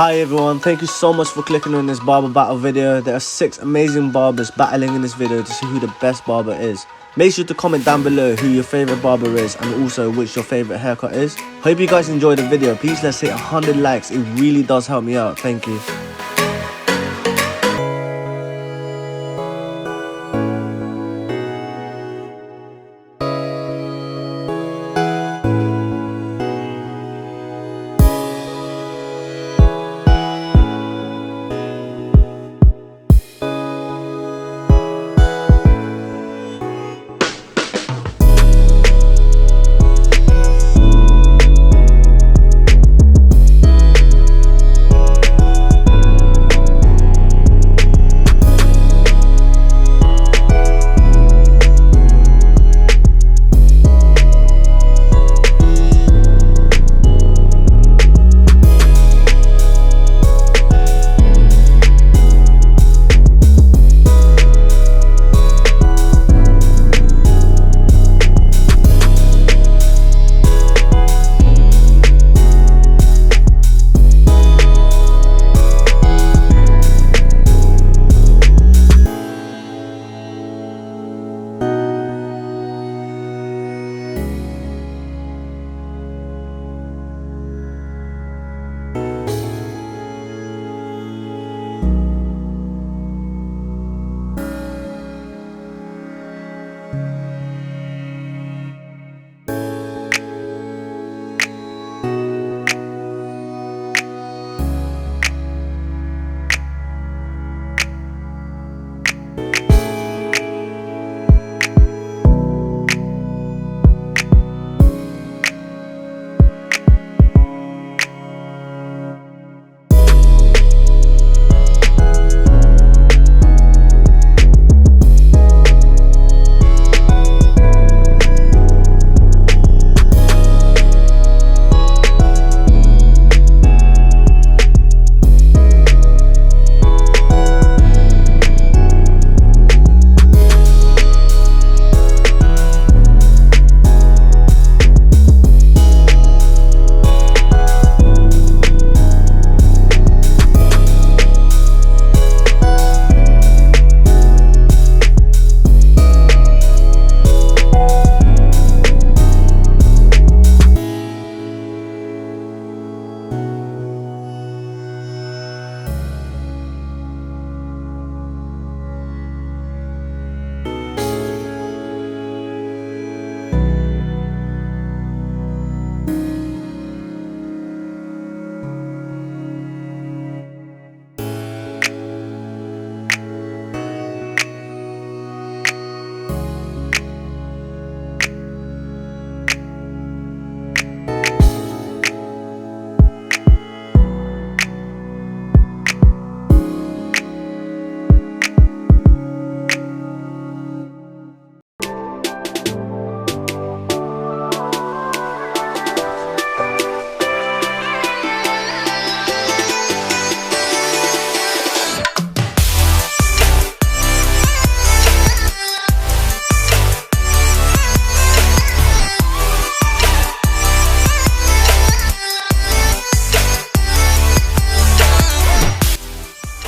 Hi everyone, thank you so much for clicking on this barber battle video. There are 6 amazing barbers battling in this video to see who the best barber is. Make sure to comment down below who your favourite barber is and also which your favourite haircut is. Hope you guys enjoyed the video. Please let's hit 100 likes, it really does help me out. Thank you.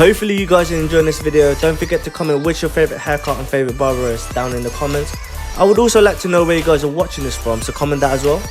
Hopefully you guys are enjoying this video. Don't forget to comment which your favourite haircut and favourite barber is down in the comments. I would also like to know where you guys are watching this from, so comment that as well.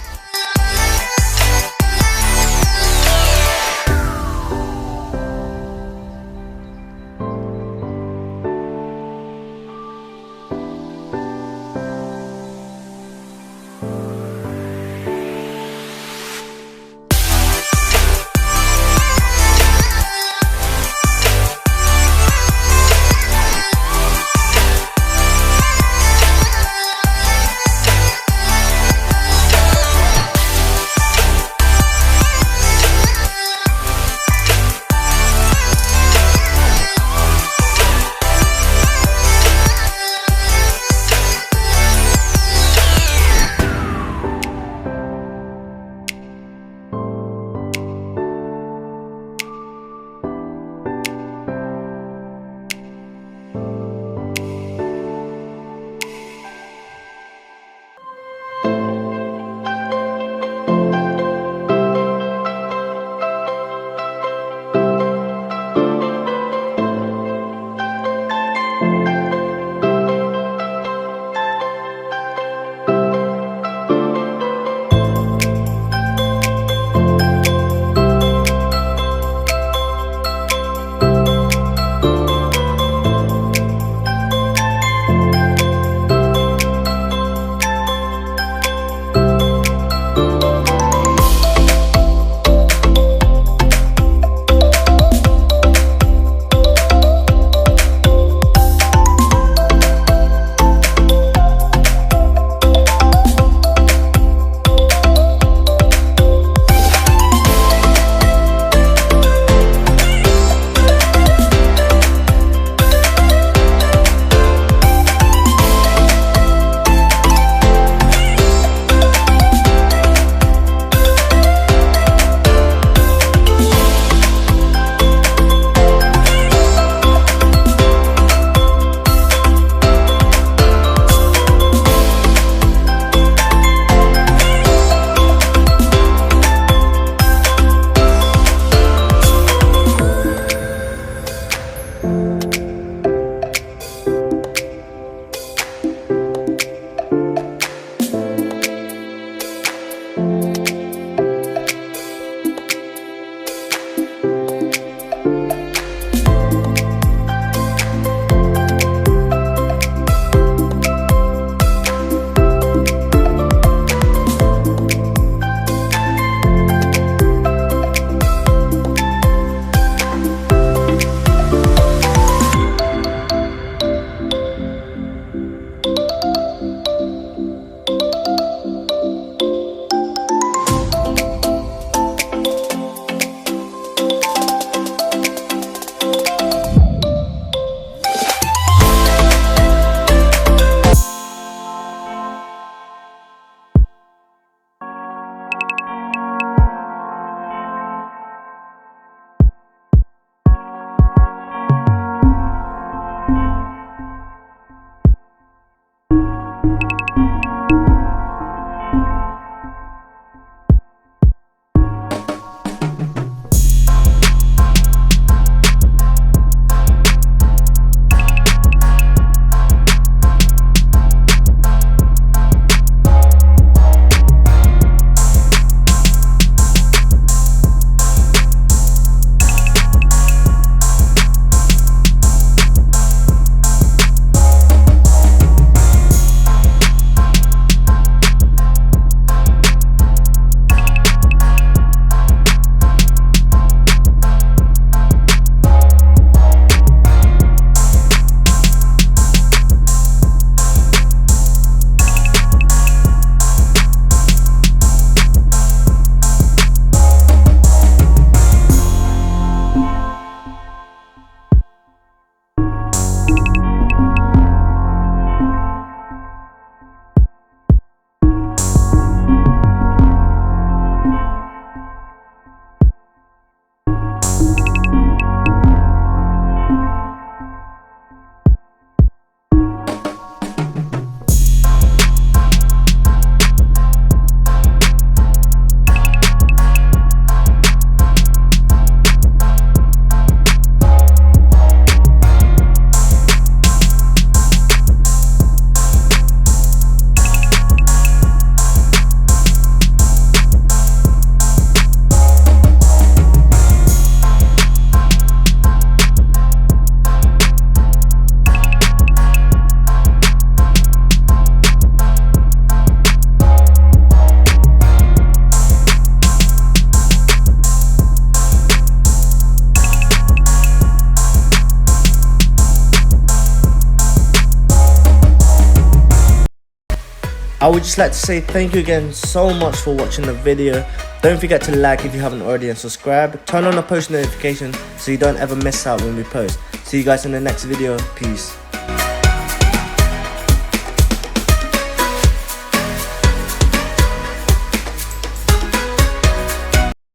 I would just like to say thank you again so much for watching the video. Don't forget to like if you haven't already and subscribe. Turn on the post notification so you don't ever miss out when we post. See you guys in the next video. Peace.